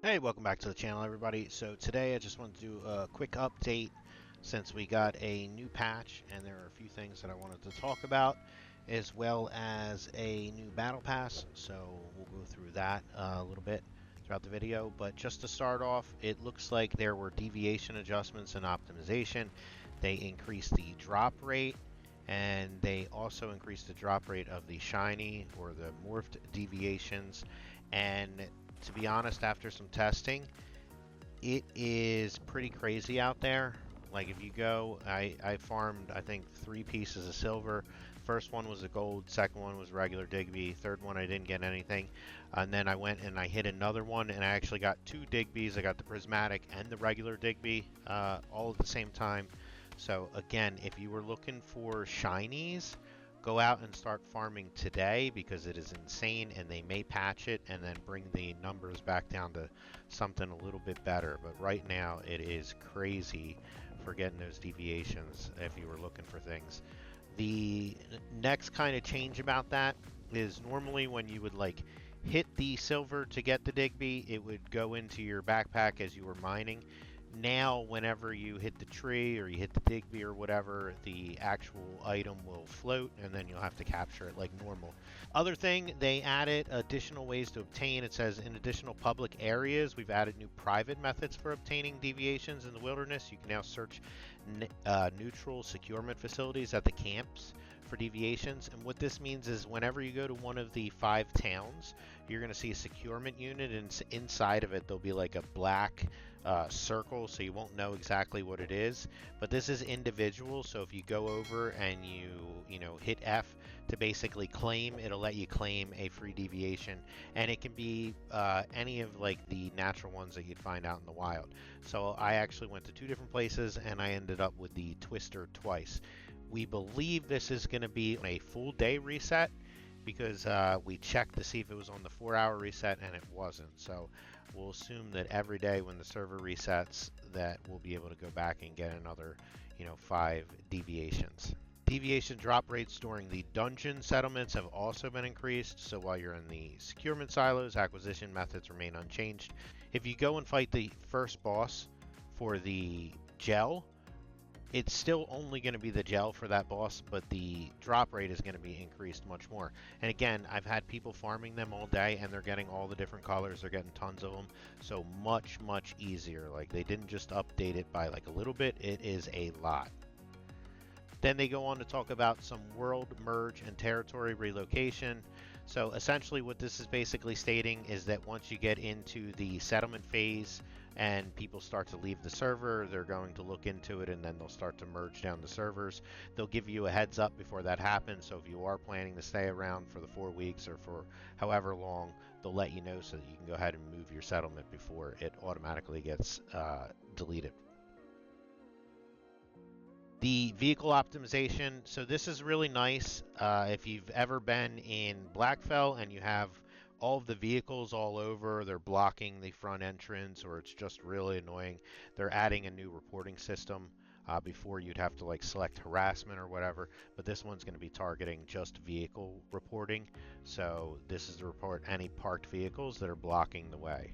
Hey, welcome back to the channel, everybody. So today I just want to do a quick update since we got a new patch, and there are a few things that I wanted to talk about, as well as a new battle pass. So we'll go through that a little bit throughout the video. But just to start off, it looks like there were deviation adjustments and optimization. They increased the drop rate, and they also increased the drop rate of the shiny or the morphed deviations. And to be honest, after some testing, it is pretty crazy out there. Like if you go, I farmed I think 3 pieces of silver. First one was a gold, second one was regular Digby, third one I didn't get anything, and then I went and I hit another one and I actually got 2 Digbys. I got the prismatic and the regular Digby all at the same time. So again, if you were looking for shinies, go out and start farming today because it is insane, and they may patch it and then bring the numbers back down to something a little bit better. But right now it is crazy for getting those deviations if you were looking for things. The next kind of change about that is normally when you would like hit the silver to get the Digby, it would go into your backpack as you were mining. Now whenever you hit the tree or you hit the Digby or whatever, the actual item will float and then you'll have to capture it like normal. Other thing, they added additional ways to obtain. It says in additional public areas, we've added new private methods for obtaining deviations in the wilderness. You can now search neutral securement facilities at the camps for deviations. And what this means is whenever you go to one of the 5 towns, you're going to see a securement unit, and inside of it there'll be like a black circle, so you won't know exactly what it is. But this is individual, so if you go over and you hit F to basically claim, it'll let you claim a free deviation, and it can be any of like the natural ones that you'd find out in the wild. So I actually went to 2 different places and I ended up with the Twister twice. We believe this is going to be a full day reset because we checked to see if it was on the 4-hour reset and it wasn't. So we'll assume that every day when the server resets that we'll be able to go back and get another 5 deviations. Deviation drop rates during the dungeon settlements have also been increased, so while you're in the securement silos, acquisition methods remain unchanged. If you go and fight the first boss for the gel, it's still only going to be the gel for that boss, but the drop rate is going to be increased much more. And again, I've had people farming them all day and they're getting all the different colors, they're getting tons of them, so much easier. Like they didn't just update it by like a little bit, it is a lot. Then they go on to talk about some world merge and territory relocation. So essentially what this is basically stating is that once you get into the settlement phase and people start to leave the server, they're going to look into it and then they'll start to merge down the servers. They'll give you a heads up before that happens, so if you are planning to stay around for the 4 weeks or for however long, they'll let you know so that you can go ahead and move your settlement before it automatically gets deleted. The vehicle optimization, so this is really nice. If you've ever been in Blackfell and you have all of the vehicles all over, they're blocking the front entrance, or it's just really annoying, they're adding a new reporting system. Before you'd have to like select harassment or whatever, but this one's going to be targeting just vehicle reporting. So this is to report any parked vehicles that are blocking the way.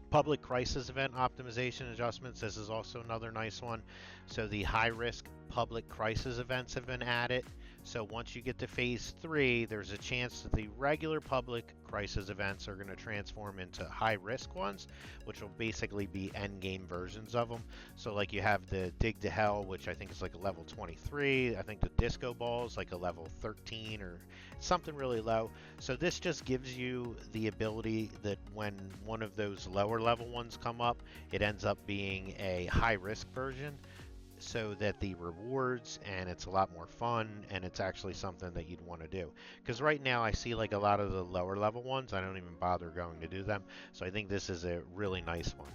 Public crisis event optimization adjustments. This is also another nice one. So the high risk public crisis events have been added. So once you get to phase 3, there's a chance that the regular public crisis events are going to transform into high risk ones, which will basically be end game versions of them. So like you have the dig to hell, which I think is like a level 23. I think the disco ball is like a level 13 or something really low. So this just gives you the ability that when one of those lower level ones come up, it ends up being a high risk version, so that the rewards, and it's a lot more fun, and it's actually something that you'd want to do. Because right now I see like a lot of the lower level ones, I don't even bother going to do them, so I think this is a really nice one.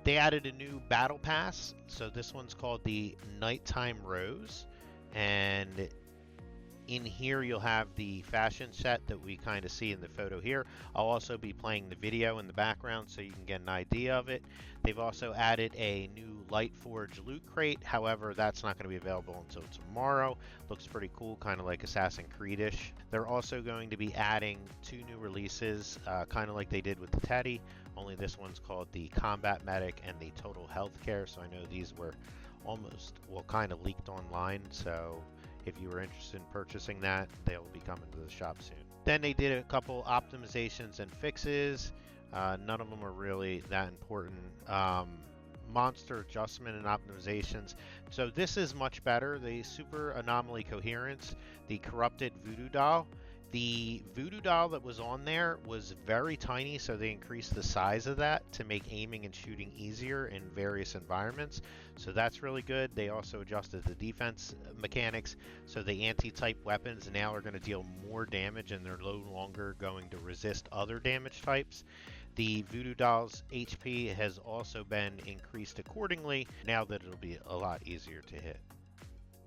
They added a new battle pass, so this one's called the Nighttime Rose, and In here, you'll have the fashion set that we kind of see in the photo here. I'll also be playing the video in the background so you can get an idea of it. They've also added a new Lightforge loot crate. However, that's not going to be available until tomorrow. Looks pretty cool, kind of like Assassin's Creed-ish. They're also going to be adding 2 new releases, kind of like they did with the Teddy, only this one's called the Combat Medic and the Total Healthcare. So I know these were almost, well, kind of leaked online, so if you were interested in purchasing that, they'll be coming to the shop soon. Then they did a couple optimizations and fixes. None of them are really that important. Monster adjustment and optimizations. So this is much better. The super anomaly coherence, the corrupted voodoo doll. The voodoo doll that was on there was very tiny, so they increased the size of that to make aiming and shooting easier in various environments. So that's really good. They also adjusted the defense mechanics, so the anti-type weapons now are going to deal more damage and they're no longer going to resist other damage types. The voodoo doll's HP has also been increased accordingly now that it'll be a lot easier to hit.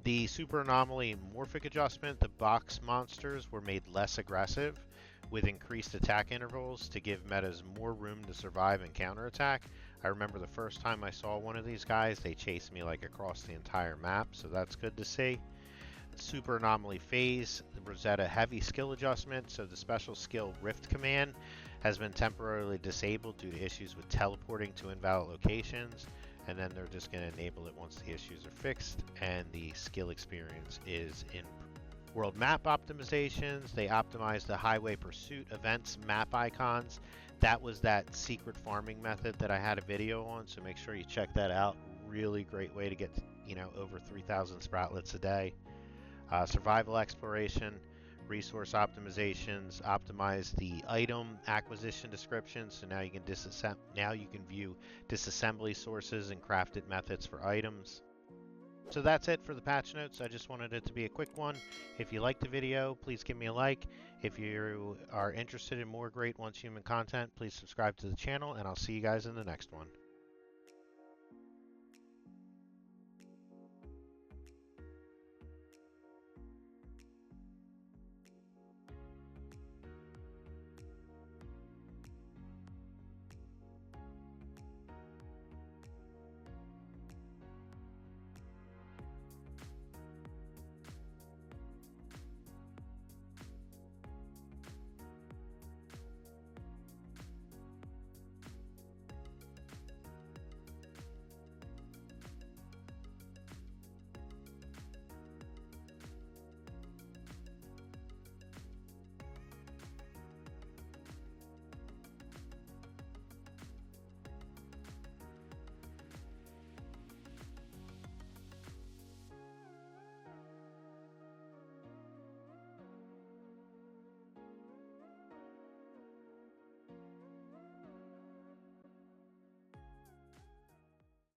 The Super Anomaly Morphic adjustment, the box monsters were made less aggressive with increased attack intervals to give metas more room to survive and counterattack. I remember the first time I saw one of these guys, they chased me like across the entire map, so that's good to see. Super Anomaly Phase, the Rosetta Heavy skill adjustment, so the special skill Rift Command has been temporarily disabled due to issues with teleporting to invalid locations. And then they're just going to enable it once the issues are fixed and the skill experience is in. World map optimizations, they optimized the highway pursuit events map icons. That was that secret farming method that I had a video on, so make sure you check that out. Really great way to get, over 3,000 sproutlets a day. Survival exploration, resource optimizations, optimize the item acquisition description, so now you can view disassembly sources and crafted methods for items. So that's it for the patch notes. I just wanted it to be a quick one. If you liked the video, please give me a like. If you are interested in more great Once Human content, please subscribe to the channel, and I'll see you guys in the next one.